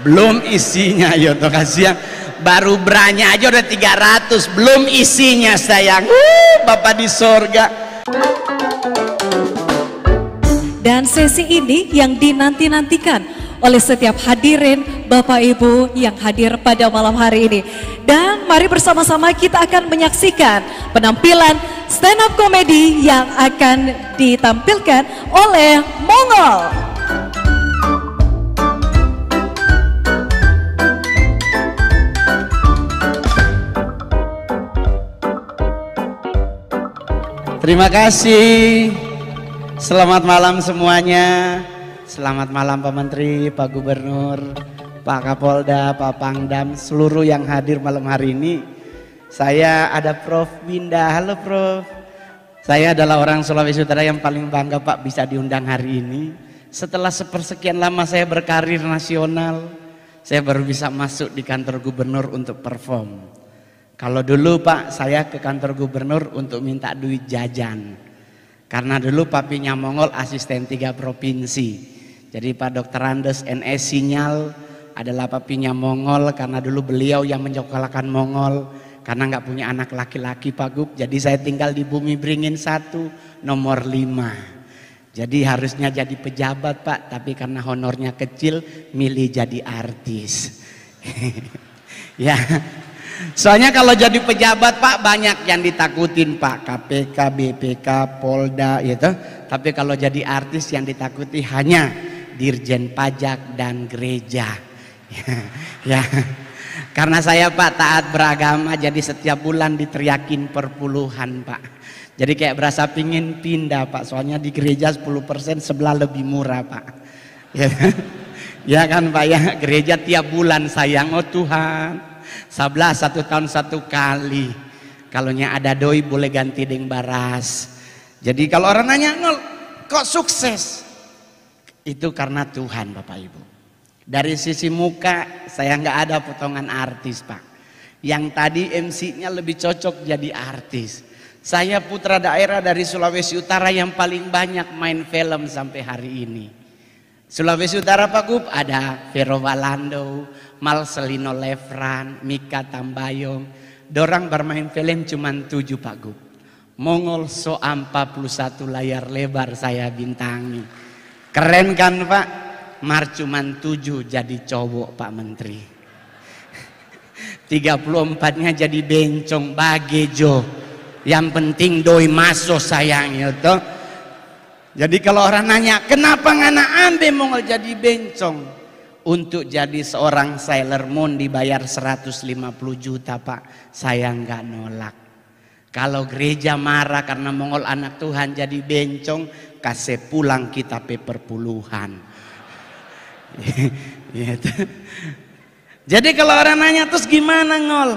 belum isinya yo toh kasihan, baru beranya aja udah 300, belum isinya sayang. Bapak di sorga. Dan sesi ini yang dinanti-nantikan oleh setiap hadirin Bapak Ibu yang hadir pada malam hari ini. Dan mari bersama-sama kita akan menyaksikan penampilan stand up comedy yang akan ditampilkan oleh Mongol. Terima kasih. Selamat malam semuanya. Selamat malam Pak Menteri, Pak Gubernur, Pak Kapolda, Pak Pangdam, seluruh yang hadir malam hari ini. Saya ada Prof Winda. Halo Prof. Saya adalah orang Sulawesi Utara yang paling bangga Pak bisa diundang hari ini. Setelah sepersekian lama saya berkarir nasional, saya baru bisa masuk di kantor gubernur untuk perform. Kalau dulu Pak, saya ke kantor gubernur untuk minta duit jajan. Karena dulu papinya Mongol asisten 3 provinsi. Jadi Pak Dr. Andes NS Sinyal adalah papinya Mongol, karena dulu beliau yang menyekolahkan Mongol. Karena nggak punya anak laki-laki Pak Gub, jadi saya tinggal di Bumi Beringin 1 nomor 5. Jadi harusnya jadi pejabat Pak, tapi karena honornya kecil milih jadi artis. Ya. Soalnya kalau jadi pejabat Pak banyak yang ditakutin Pak, KPK, BPK, Polda gitu. Tapi kalau jadi artis yang ditakuti hanya Dirjen Pajak dan gereja. Ya. Karena saya Pak taat beragama, jadi setiap bulan diteriakin perpuluhan Pak. Jadi kayak berasa pingin pindah Pak, soalnya di gereja 10% sebelah lebih murah Pak. Ya, ya kan Pak ya, gereja tiap bulan sayang, oh Tuhan. Sebelah 1 tahun 1 kali. Kalaunya ada doi boleh ganti deng baras. Jadi kalau orang nanya, Nol, kok sukses? Itu karena Tuhan Bapak Ibu. Dari sisi muka saya nggak ada potongan artis Pak. Yang tadi MC-nya lebih cocok jadi artis. Saya putra daerah dari Sulawesi Utara yang paling banyak main film sampai hari ini. Sulawesi Utara Pak Gub ada Vero Walando, Marcelino Lefran, Mika Tambayong. Dorang bermain film cuma 7 Pak Gub. Mongol Soa 41 layar lebar saya bintangi. Keren kan Pak? Mar cuma 7 jadi cowok Pak Menteri. 34-nya jadi bencong bagejo. Yang penting doi masuk sayangnya toh. Jadi kalau orang nanya, kenapa ngana ambe Mongol jadi bencong? Untuk jadi seorang Sailor Moon dibayar 150 juta Pak, saya nggak nolak. Kalau gereja marah karena Mongol anak Tuhan jadi bencong, kasih pulang kita perpuluhan. Jadi kalau orang nanya terus gimana Ngol?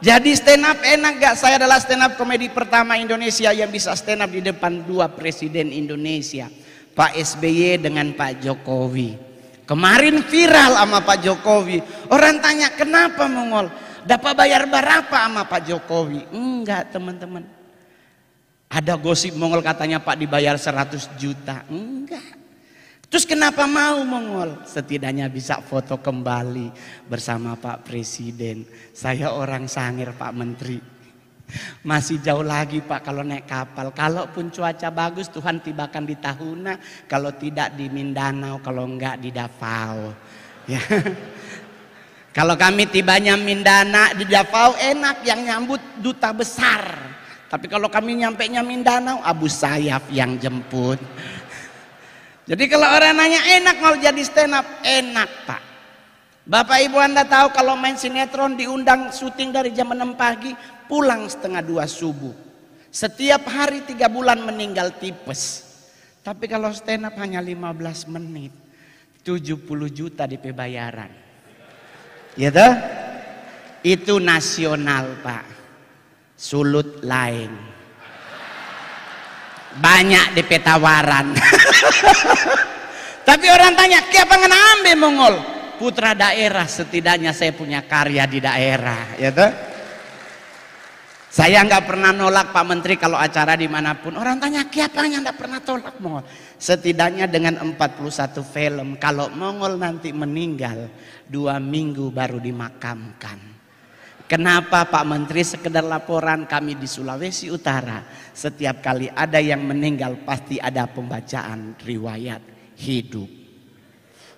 Jadi stand up enak gak? Saya adalah stand up komedi pertama Indonesia yang bisa stand up di depan 2 presiden Indonesia, Pak SBY dengan Pak Jokowi. Kemarin viral sama Pak Jokowi. Orang tanya kenapa Mongol? Dapat bayar berapa sama Pak Jokowi? Enggak teman-teman. Ada gosip Mongol katanya Pak dibayar 100 juta. Enggak. Terus kenapa mau Mongol? Setidaknya bisa foto kembali bersama Pak Presiden. Saya orang Sangir Pak Menteri. Masih jauh lagi Pak kalau naik kapal. Kalaupun cuaca bagus Tuhan tibakan di Tahuna. Kalau tidak di Mindanao, kalau enggak di Davao. Ya. Kalau kami tibanya Mindanao di Davao enak, yang nyambut duta besar. Tapi kalau kami nyampenya Mindanao, Abu Sayyaf yang jemput. Jadi kalau orang nanya enak mau jadi stand up, enak Pak. Bapak Ibu Anda tahu kalau main sinetron diundang syuting dari jam 6 pagi, pulang setengah 2 subuh. Setiap hari 3 bulan meninggal tipes. Tapi kalau stand up hanya 15 menit, 70 juta DP bayaran. Gitu? Itu nasional Pak. Sulut lain. Banyak DP tawaran. Tapi orang tanya, kenapa ngana ambil Mongol? Putra daerah, setidaknya saya punya karya di daerah, ya toh? Saya nggak pernah nolak Pak Menteri kalau acara dimanapun. Orang tanya, kenapa nggak pernah tolak Mongol? Setidaknya dengan 41 film, kalau Mongol nanti meninggal 2 minggu baru dimakamkan. Kenapa Pak Menteri? Sekedar laporan, kami di Sulawesi Utara setiap kali ada yang meninggal pasti ada pembacaan riwayat hidup.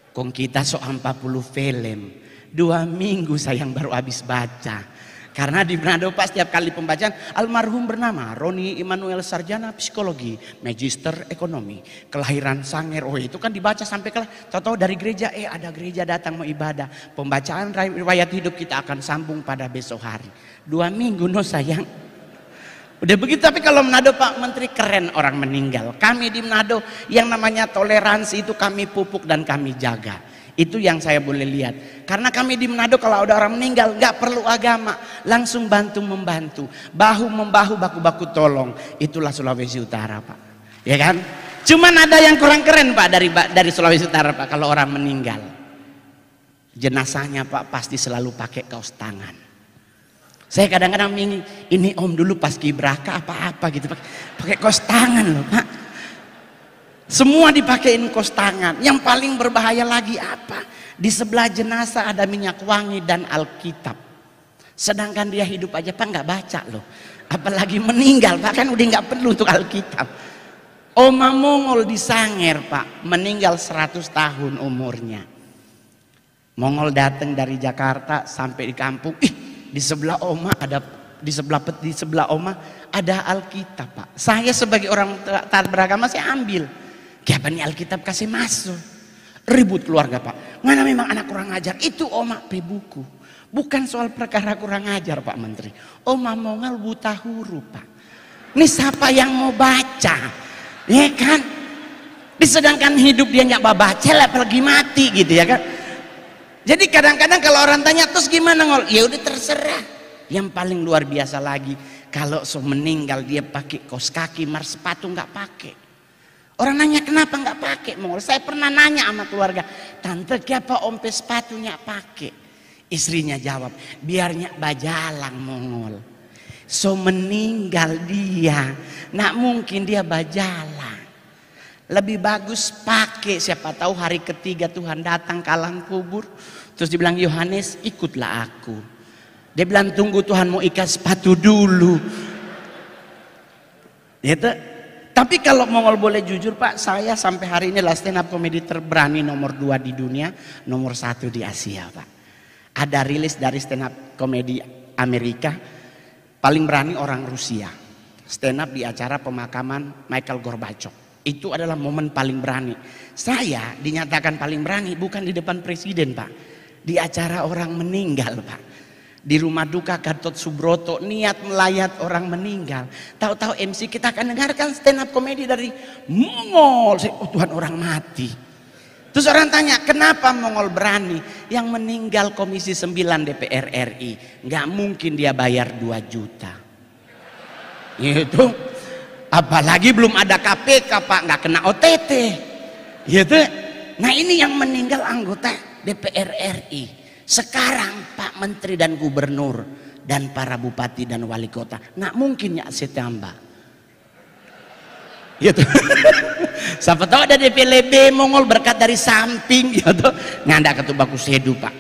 Kong kita so 40 film, 2 minggu sayang baru habis baca. Karena di Manado Pak setiap kali pembacaan, almarhum bernama Roni Immanuel Sarjana Psikologi, Magister Ekonomi, kelahiran Sanger. Oh itu kan dibaca sampai kelar. Tahu-tahu dari gereja, ada gereja datang mau ibadah. Pembacaan riwayat hidup kita akan sambung pada besok hari. 2 minggu no sayang. Udah begitu, tapi kalau Manado Pak Menteri keren orang meninggal. Kami di Manado yang namanya toleransi itu kami pupuk dan kami jaga. Itu yang saya boleh lihat. Karena kami di Manado kalau ada orang meninggal nggak perlu agama, langsung bantu membantu, bahu membahu, baku-baku tolong. Itulah Sulawesi Utara Pak, ya kan? Cuman ada yang kurang keren Pak dari Sulawesi Utara Pak. Kalau orang meninggal, jenazahnya Pak pasti selalu pakai kaos tangan. Saya kadang-kadang ini Om dulu pas kibraka apa-apa gitu pakai kaos tangan loh Pak. Semua dipakein kaos tangan. Yang paling berbahaya lagi apa? Di sebelah jenazah ada minyak wangi dan Alkitab. Sedangkan dia hidup aja Pak nggak baca loh. Apalagi meninggal Pak, kan udah nggak perlu untuk Alkitab. Oma Mongol di Sanger Pak meninggal 100 tahun umurnya. Mongol datang dari Jakarta sampai di kampung. Di sebelah Oma ada di sebelah Oma ada Alkitab Pak. Saya sebagai orang taat beragama saya ambil. Kenapa nih Alkitab kasih masuk? Ribut keluarga Pak. Mana memang anak kurang ajar. Itu Oma buku. Bukan soal perkara kurang ajar Pak Menteri. Oma Mongol buta huruf Pak. Ini siapa yang mau baca? Ya kan? Disedangkan hidup dia nggak baca, apalagi mati gitu ya kan? Jadi kadang-kadang kalau orang tanya terus gimana Ngol? Ya udah terserah. Yang paling luar biasa lagi kalau meninggal dia pakai kaos kaki, sepatu nggak pakai. Orang nanya kenapa nggak pakai Mongol? Saya pernah nanya sama keluarga, tante kenapa ompe sepatunya pakai? Istrinya jawab, biarnya bajalang Mongol. So meninggal dia, nggak mungkin dia bajalang. Lebih bagus pakai, siapa tahu hari ketiga Tuhan datang ke alam kubur, terus dibilang Yohanes ikutlah aku. Dia bilang tunggu Tuhan mau ikat sepatu dulu. Gitu. Tapi kalau Mongol boleh jujur Pak, saya sampai hari ini adalah stand up comedy terberani nomor 2 di dunia, nomor 1 di Asia Pak. Ada rilis dari stand up comedy Amerika, paling berani orang Rusia. Stand up di acara pemakaman Michael Gorbachev. Itu adalah momen paling berani. Saya dinyatakan paling berani bukan di depan presiden Pak. Di acara orang meninggal Pak. Di rumah duka Gatot Subroto niat melayat orang meninggal. Tahu-tahu MC kita akan dengarkan stand up komedi dari Mongol. Oh Tuhan orang mati. Terus orang tanya kenapa Mongol berani? Yang meninggal Komisi 9 DPR RI. Nggak mungkin dia bayar 2 juta. Gitu. Apalagi belum ada KPK Pak, nggak kena OTT. Gitu. Nah ini yang meninggal anggota DPR RI. Sekarang Pak Menteri dan Gubernur dan para bupati dan wali kota nggak mungkin ya setambah. Gitu. Siapa tahu ada DPLB Mongol berkat dari samping gitu. Nggak ketubaku sedu Pak.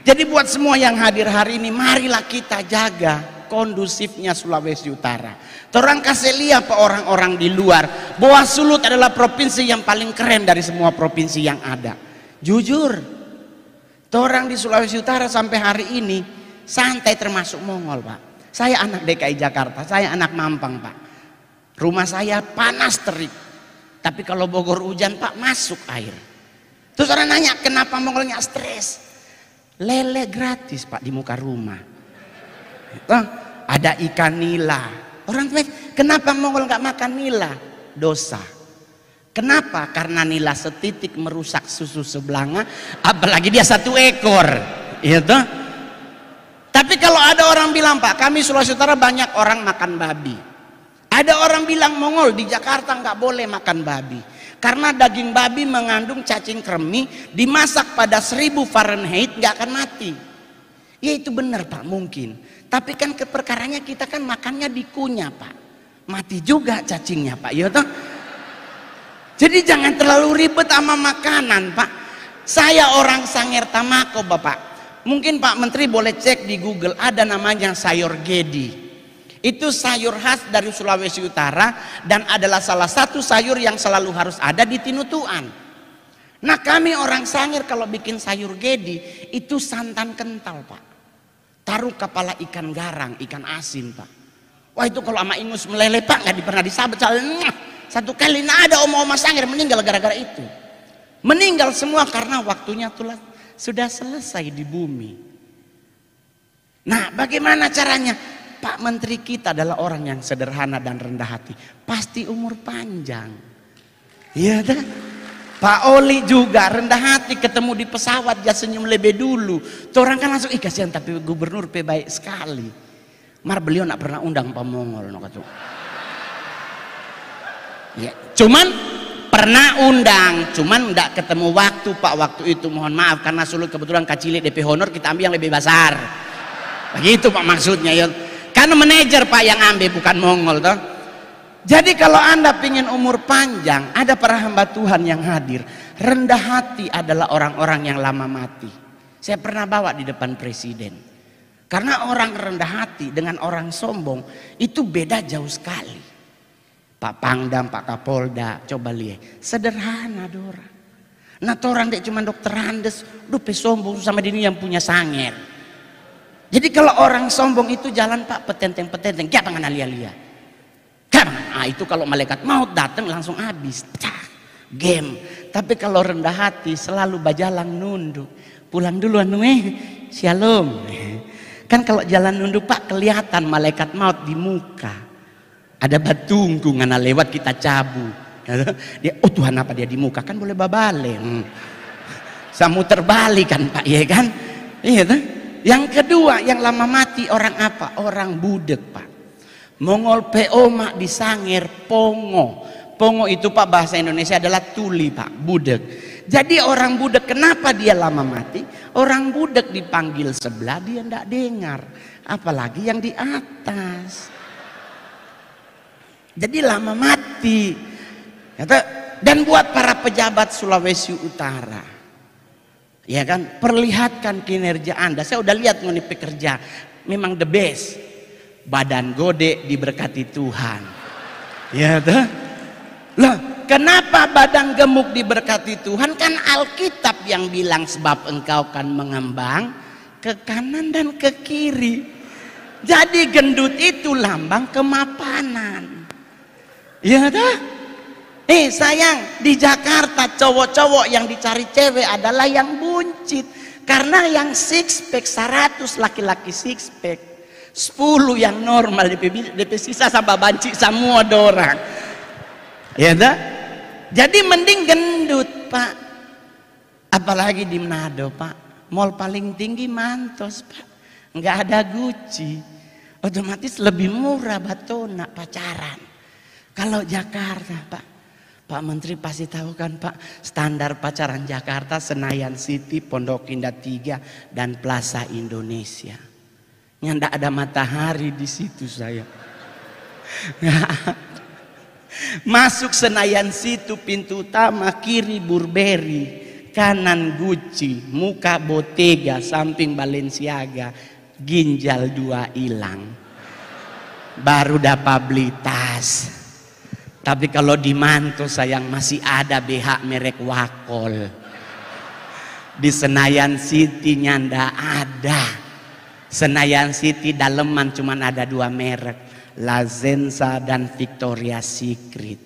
Jadi buat semua yang hadir hari ini, marilah kita jaga kondusifnya Sulawesi Utara. Orang kasih lihat Pak orang-orang di luar bahwa Sulut adalah provinsi yang paling keren dari semua provinsi yang ada. Jujur. Orang di Sulawesi Utara sampai hari ini santai termasuk Mongol Pak. Saya anak DKI Jakarta, saya anak Mampang Pak. Rumah saya panas terik. Tapi kalau Bogor hujan Pak masuk air. Terus orang nanya kenapa Mongolnya stres? Lele gratis Pak di muka rumah. Ada ikan nila. Orang tanya kenapa Mongol nggak makan nila? Dosa. Kenapa? Karena nila setitik merusak susu sebelanga, apalagi dia 1 ekor. Gitu. Tapi kalau ada orang bilang Pak, kami Sulawesi Utara banyak orang makan babi. Ada orang bilang Mongol di Jakarta nggak boleh makan babi. Karena daging babi mengandung cacing kremi, dimasak pada 1000 Fahrenheit nggak akan mati. Ya itu benar Pak mungkin. Tapi kan keperkaranya kita kan makannya dikunyah Pak. Mati juga cacingnya Pak. Ya toh? Jadi jangan terlalu ribet sama makanan, Pak. Saya orang Sangir Tamako, Bapak. Mungkin Pak Menteri boleh cek di Google, ada namanya sayur gedi. Itu sayur khas dari Sulawesi Utara dan adalah salah satu sayur yang selalu harus ada di Tinutuan. Nah, kami orang Sangir kalau bikin sayur gedi itu santan kental, Pak. Taruh kepala ikan garang, ikan asin, Pak. Wah, itu kalau sama ingus meleleh, Pak, nggak pernah disabet. Satu kali nah ada oma-oma Sangir meninggal gara-gara itu. Meninggal semua karena waktunya sudah selesai di bumi. Nah, bagaimana caranya? Pak Menteri kita adalah orang yang sederhana dan rendah hati. Pasti umur panjang. Iya kan? Pak Oli juga rendah hati, ketemu di pesawat dia senyum lebih dulu. Tuh orang kan langsung, kasihan tapi gubernur baik sekali. Mar beliau nak pernah undang Pak Mongol. Ya, cuman pernah undang, cuman enggak ketemu waktu, Pak. Waktu itu mohon maaf karena sulut kebetulan kacili DP honor kita ambil yang lebih besar. Begitu Pak maksudnya ya. Karena manajer Pak yang ambil bukan Mongol toh. Jadi kalau Anda pingin umur panjang, ada para hamba Tuhan yang hadir. Rendah hati adalah orang-orang yang lama mati. Saya pernah bawa di depan presiden. Karena orang rendah hati dengan orang sombong itu beda jauh sekali. Pak Pangdam, Pak Kapolda, coba lihat, sederhana dora. Nah, orang dek cuma dokter Andes, dupe sombong sama dini yang punya Sangir. Jadi kalau orang sombong itu jalan Pak petenteng-petenteng, kayak pangan alia-alia. Itu kalau malaikat maut datang langsung habis, game. Tapi kalau rendah hati selalu bajalang nunduk. Pulang dulu shalom. Kan kalau jalan nunduk Pak kelihatan malaikat maut di muka. Ada batungku ngana lewat kita cabu. Dia, oh Tuhan apa dia di muka kan boleh babale. Samu terbalik kan Pak, ya kan? Iya kan? Yang kedua yang lama mati orang apa? Orang budek Pak. Mongol PO mak di Sangir pongo. Pongo itu Pak bahasa Indonesia adalah tuli Pak, budek. Jadi orang budek kenapa dia lama mati? Orang budek dipanggil sebelah dia ndak dengar. Apalagi yang di atas. Jadi lama mati. Dan buat para pejabat Sulawesi Utara, ya kan, perlihatkan kinerja Anda. Saya udah lihat nih pekerja, memang the best. Badan gede diberkati Tuhan. Ya tuh. Loh, kenapa badan gemuk diberkati Tuhan? Kan Alkitab yang bilang sebab engkau kan mengembang ke kanan dan ke kiri. Jadi gendut itu lambang kemapanan. Ya dah. Sayang, di Jakarta cowok-cowok yang dicari cewek adalah yang buncit. Karena yang six pack 100 laki-laki six pack, 10 yang normal DP sisa sama banci semua dorang. Ya dah. Jadi mending gendut Pak. Apalagi di Manado Pak, mall paling tinggi Mantos Pak, nggak ada Gucci, otomatis lebih murah batona pacaran. Kalau Jakarta Pak, Pak Menteri pasti tahu kan Pak, standar pacaran Jakarta Senayan City, Pondok Indah 3 dan Plaza Indonesia. Yang ndak ada matahari di situ saya. Masuk Senayan Situ pintu utama, kiri Burberry, kanan Gucci, muka Bottega, samping Balenciaga, ginjal 2 hilang. Baru dapat beli tas. Tapi kalau di Manto sayang masih ada BH merek Wakol. Di Senayan City nyanda ada. Senayan City daleman cuman ada 2 merek, La Zenza dan Victoria's Secret.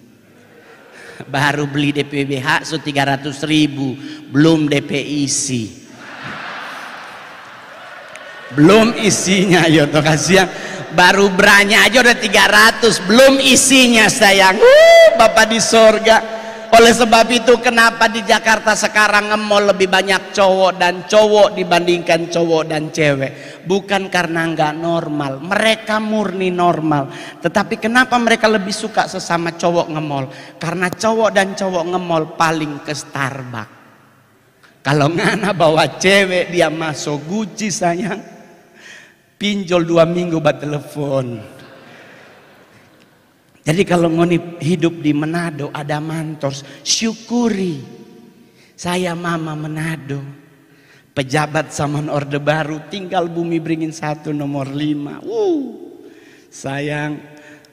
Baru beli DP BH 300.000, belum DP isi. Belum isinya ya toh kasihan. Baru beranya aja udah 300, belum isinya sayang. Bapak di sorga. Oleh sebab itu kenapa di Jakarta sekarang nge-mall lebih banyak cowok dan cowok dibandingkan cowok dan cewek? Bukan karena nggak normal, mereka murni normal. Tetapi kenapa mereka lebih suka sesama cowok nge-mall? Karena cowok dan cowok nge-mall paling ke Starbucks. Kalau ngana bawa cewek dia masuk Gucci sayang, pinjol 2 minggu buat telepon. Jadi kalau ngoni hidup di Manado ada Mantos, syukuri. Saya mama Manado, pejabat zaman Orde Baru, tinggal Bumi Beringin 1 nomor 5. Sayang,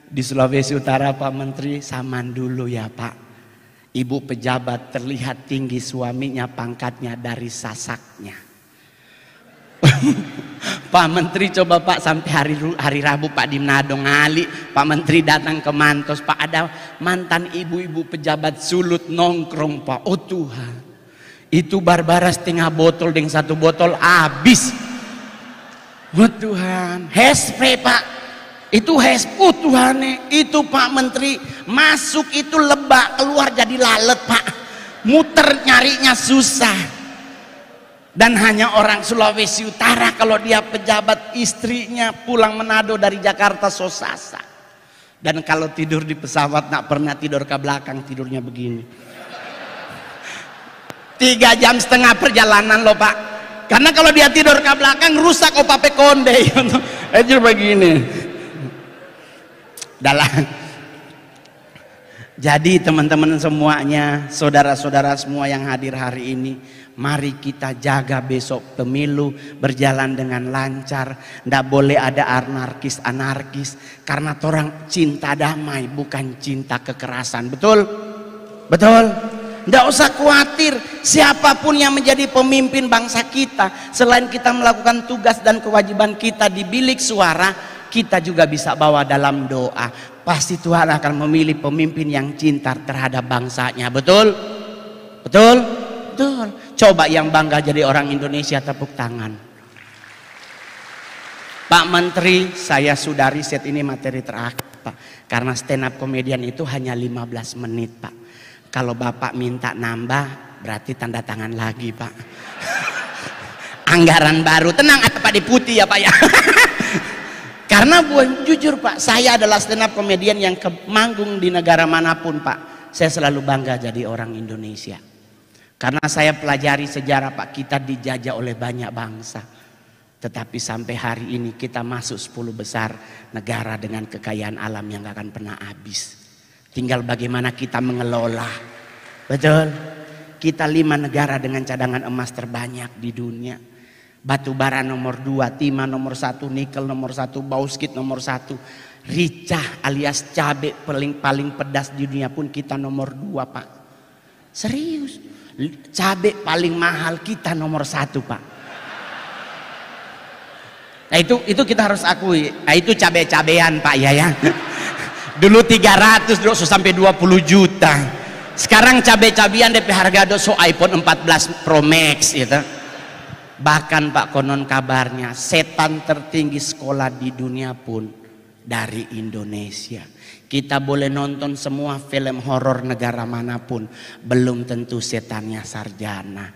di Sulawesi Utara Pak Menteri, saman dulu ya Pak. Ibu pejabat terlihat tinggi, suaminya pangkatnya dari Sasaknya. Pak Menteri coba Pak sampai hari Rabu Pak di Manado ngali, Pak Menteri datang ke Mantos, Pak ada mantan ibu-ibu pejabat sulut nongkrong Pak. Oh Tuhan, itu Barbara setengah botol dengan 1 botol habis. Oh Tuhan, hairspray Pak, itu hairspray. Oh Tuhan, itu Pak Menteri masuk itu lebak, keluar jadi lalet Pak, muter nyarinya susah. Dan hanya orang Sulawesi Utara kalau dia pejabat, istrinya pulang Manado dari Jakarta sosasa. Dan kalau tidur di pesawat nak pernah tidur ke belakang, tidurnya begini. 3,5 jam perjalanan loh Pak. Karena kalau dia tidur ke belakang rusak opape konde. Itu begini. Dalam. Jadi teman-teman semuanya, saudara-saudara semua yang hadir hari ini, mari kita jaga besok pemilu berjalan dengan lancar. Nggak boleh ada anarkis-anarkis, karena orang cinta damai bukan cinta kekerasan. Betul? Betul? Nggak usah khawatir siapapun yang menjadi pemimpin bangsa kita, selain kita melakukan tugas dan kewajiban kita di bilik suara, kita juga bisa bawa dalam doa. Pasti Tuhan akan memilih pemimpin yang cinta terhadap bangsanya. Betul? Betul? Betul. Coba yang bangga jadi orang Indonesia, tepuk tangan. Pak Menteri, saya sudah riset, ini materi terakhir Pak. Karena stand up komedian itu hanya 15 menit Pak. Kalau Bapak minta nambah, berarti tanda tangan lagi Pak. Anggaran baru, tenang ada Pak Deputi ya Pak ya. Karena jujur Pak, saya adalah stand up komedian yang manggung di negara manapun Pak. Saya selalu bangga jadi orang Indonesia. Karena saya pelajari sejarah Pak, kita dijajah oleh banyak bangsa. Tetapi sampai hari ini kita masuk 10 besar negara dengan kekayaan alam yang gak akan pernah habis. Tinggal bagaimana kita mengelola. Betul? Kita 5 negara dengan cadangan emas terbanyak di dunia. Batu bara nomor 2, timah nomor 1, nikel nomor 1, bauxit nomor 1, ricah alias cabai paling pedas di dunia pun kita nomor 2 Pak. Serius, cabai paling mahal kita nomor 1 Pak. Nah itu kita harus akui. Nah itu cabai-cabean Pak ya. Dulu 300 dulu sampai 20 juta. Sekarang cabai-cabean DP harga doso iPhone 14 Pro Max gitu. Bahkan Pak konon kabarnya setan tertinggi sekolah di dunia pun dari Indonesia. Kita boleh nonton semua film horor negara manapun, belum tentu setannya sarjana.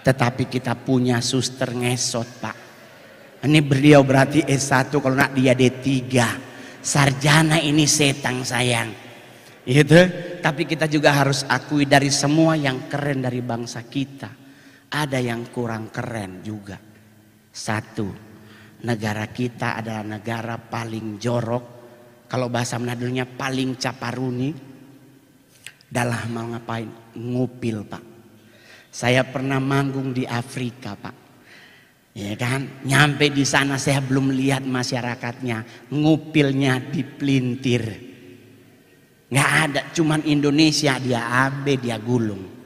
Tetapi kita punya suster ngesot Pak. Ini beliau berarti S1, kalau nak dia D3. Sarjana ini setan sayang. Gitu. Tapi kita juga harus akui dari semua yang keren dari bangsa kita, ada yang kurang keren juga. 1, negara kita adalah negara paling jorok, kalau bahasa Manadonya paling caparuni dalam mau ngapain? Ngupil Pak. Saya pernah manggung di Afrika Pak, ya kan? Nyampe di sana saya belum lihat masyarakatnya, ngupilnya dipelintir. Nggak ada, cuman Indonesia dia ambe dia gulung.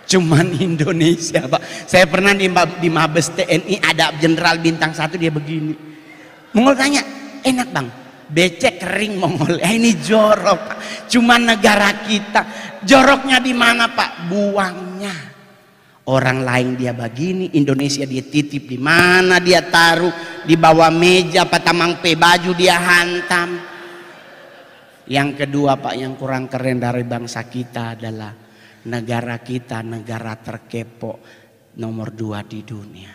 Cuman Indonesia Pak. Saya pernah di Mabes TNI ada jenderal bintang 1 dia begini. Mongol tanya, enak Bang? Becek kering Mongol. Ini jorok Pak. Cuman negara kita. Joroknya di mana Pak? Buangnya. Orang lain dia begini, Indonesia dia titip di mana dia taruh, di bawah meja apa tamang baju dia hantam. Yang kedua Pak, yang kurang keren dari bangsa kita adalah negara kita negara terkepo nomor 2 di dunia.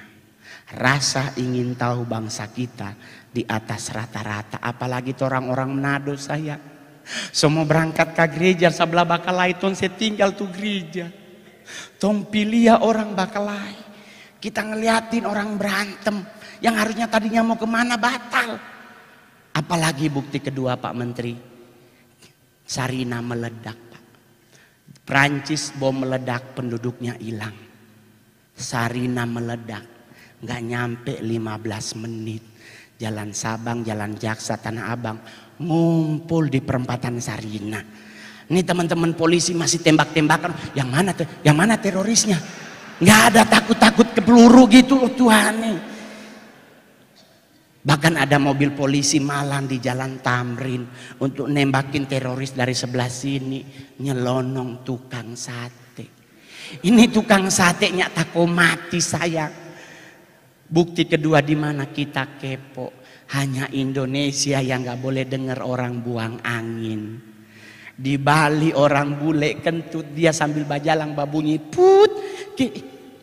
Rasa ingin tahu bangsa kita di atas rata-rata. Apalagi orang-orang Manado saya. Semua berangkat ke gereja sebelah Bakalai ton saya tinggal tuh gereja. Tong pilih ya orang Bakalai. Kita ngeliatin orang berantem yang harusnya tadinya mau kemana batal. Apalagi bukti kedua Pak Menteri, Sarina meledak Pak. Prancis bom meledak, penduduknya hilang. Sarina meledak, nggak nyampe 15 menit. Jalan Sabang, Jalan Jaksa, Tanah Abang ngumpul di perempatan Sarina. Ini teman-teman polisi masih tembak-tembakan. Yang mana terorisnya? Nggak ada takut-takut ke peluru gitu loh Tuhan nih. Bahkan ada mobil polisi malang di Jalan Tamrin untuk nembakin teroris dari sebelah sini. Nyelonong tukang sate. Ini tukang satenya tako mati sayang. Bukti kedua di mana kita kepo. Hanya Indonesia yang gak boleh dengar orang buang angin. Di Bali orang bule kentut, dia sambil bajalang babunyi put.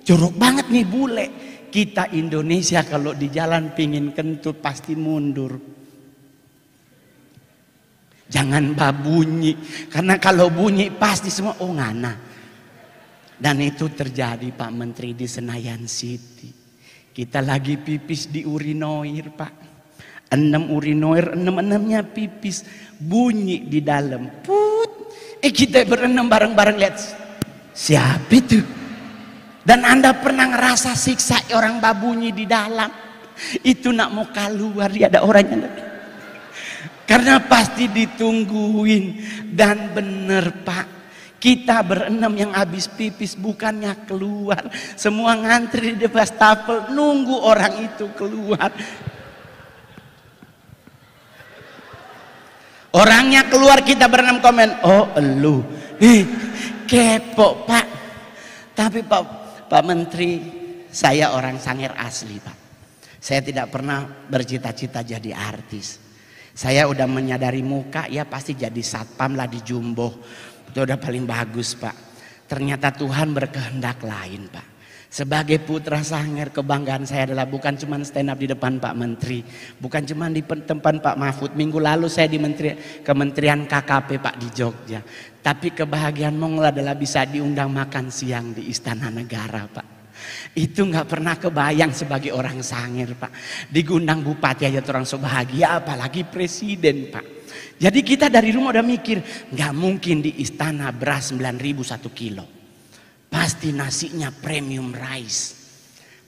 Jorok banget nih bule. Kita Indonesia kalau di jalan pingin kentut pasti mundur. Jangan babunyi, karena kalau bunyi pasti semua oh ngana. Dan itu terjadi Pak Menteri di Senayan City. Kita lagi pipis di urinoir Pak. 6 urinoir, 6-6-nya pipis. Bunyi di dalam. Put. Kita berenam bareng-bareng lihat. Siapa itu? Dan Anda pernah ngerasa siksa orang babunyi di dalam? Itu nak mau keluar, dia ada orangnya. Karena pasti ditungguin. Dan bener Pak, kita berenam yang habis pipis bukannya keluar. Semua ngantri di wastafel nunggu orang itu keluar. Orangnya keluar, kita berenam komen, oh elu. Kepo Pak. Tapi Pak Menteri, saya orang Sangir asli Pak. Saya tidak pernah bercita-cita jadi artis. Saya udah menyadari muka ya pasti jadi satpam lah di Jumbo. Itu udah paling bagus Pak. Ternyata Tuhan berkehendak lain Pak. Sebagai putra Sangir, kebanggaan saya adalah bukan cuma stand up di depan Pak Menteri. Bukan cuma di tempat Pak Mahfud. Minggu lalu saya di Kementerian KKP Pak di Jogja. Tapi kebahagiaan Mongol adalah bisa diundang makan siang di Istana Negara Pak. Itu nggak pernah kebayang sebagai orang Sangir Pak. Digundang bupati aja orang so bahagia, apalagi presiden Pak. Jadi kita dari rumah udah mikir, nggak mungkin di istana beras 9.000 1 kilo. Pasti nasinya premium rice.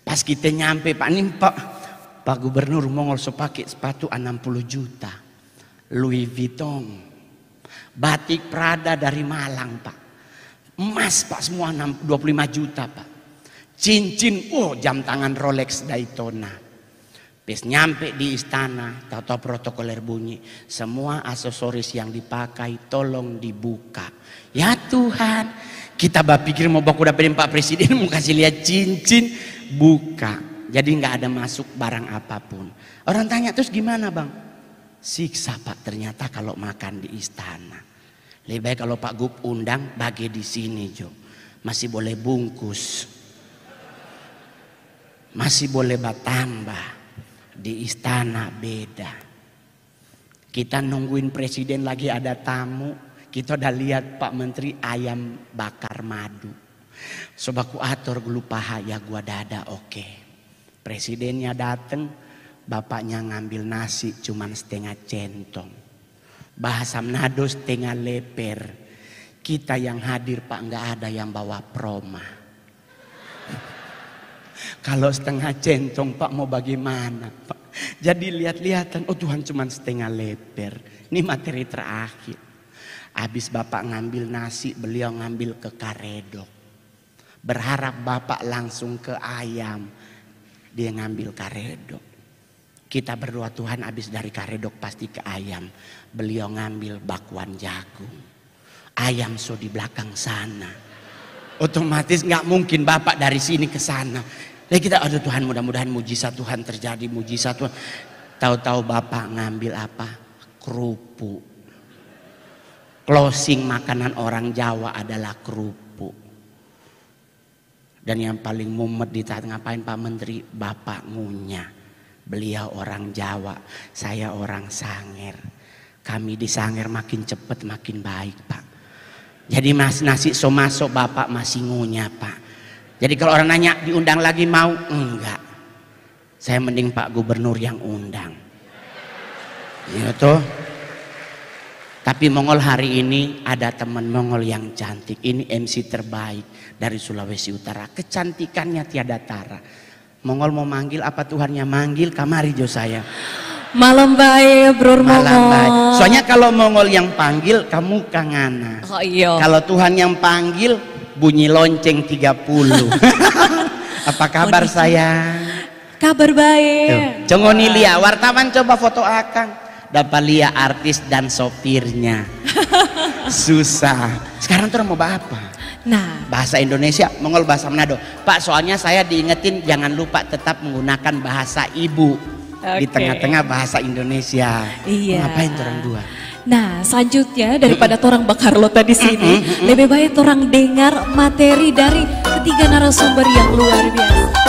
Pas kita nyampe Pak nih Pak Gubernur Mongol so pakai sepatu 60 juta. Louis Vuitton. Batik Prada dari Malang Pak. Emas Pak semua 25 juta Pak. Cincin, jam tangan Rolex Daytona. Pas nyampe di istana, tahu-tahu protokoler bunyi. Semua aksesoris yang dipakai tolong dibuka. Ya Tuhan, kita berpikir mau baku dapetin Pak Presiden mau kasih lihat cincin, buka. Jadi nggak ada masuk barang apapun. Orang tanya terus gimana Bang? Siksa Pak ternyata kalau makan di istana. Lebih baik kalau Pak Gub undang bagi di sini Jo. Masih boleh bungkus. Masih boleh bertambah. Di istana beda. Kita nungguin presiden lagi ada tamu. Kita udah lihat Pak Menteri ayam bakar madu. Sobaku atur lupa ya gua dada oke. Presidennya dateng, bapaknya ngambil nasi cuman setengah centong. Bahasa Manado setengah leper. Kita yang hadir Pak nggak ada yang bawa proma. Kalau setengah centong Pak mau bagaimana Pak? Jadi lihat-lihatan, oh Tuhan cuman setengah leper. Ini materi terakhir. Habis Bapak ngambil nasi, beliau ngambil ke karedok. Berharap Bapak langsung ke ayam. Dia ngambil karedok. Kita berdoa Tuhan habis dari karedok pasti ke ayam. Beliau ngambil bakwan jagung. Ayam so di belakang sana. Otomatis nggak mungkin Bapak dari sini ke sana. Lalu kita aduh Tuhan mudah-mudahan mujizat Tuhan terjadi, mujizat Tuhan. Tahu-tahu Bapak ngambil apa? Kerupuk. Closing makanan orang Jawa adalah kerupuk. Dan yang paling mumet di saat ngapain Pak Menteri? Bapak ngunyah. Beliau orang Jawa, saya orang Sangir. Kami di Sangir makin cepat makin baik Pak. Jadi nasi so masuk Bapak masih ngunyah Pak. Jadi kalau orang nanya diundang lagi mau? Enggak. Saya mending Pak Gubernur yang undang. Iya toh. Tapi Mongol hari ini ada teman Mongol yang cantik. Ini MC terbaik dari Sulawesi Utara. Kecantikannya tiada tara. Mongol mau manggil apa Tuhannya manggil, kamari jo saya. Malam baik Bro Mongol. Malam baik. Soalnya kalau Mongol yang panggil kamu kangana. Oh iya. Kalau Tuhan yang panggil bunyi lonceng 30. Apa kabar sayang? Kabar baik. Congoni Lia, wartawan coba foto akang. Dapat Lia artis dan sopirnya. Susah. Sekarang tuh mau apa? Nah, Bahasa Indonesia, Mongol bahasa Manado. Pak, soalnya saya diingetin jangan lupa tetap menggunakan bahasa ibu. Di tengah-tengah bahasa Indonesia. Iya. Ngapain orang dua? nah selanjutnya daripada torang bakar lota di sini, lebih baik torang dengar materi dari ketiga narasumber yang luar biasa.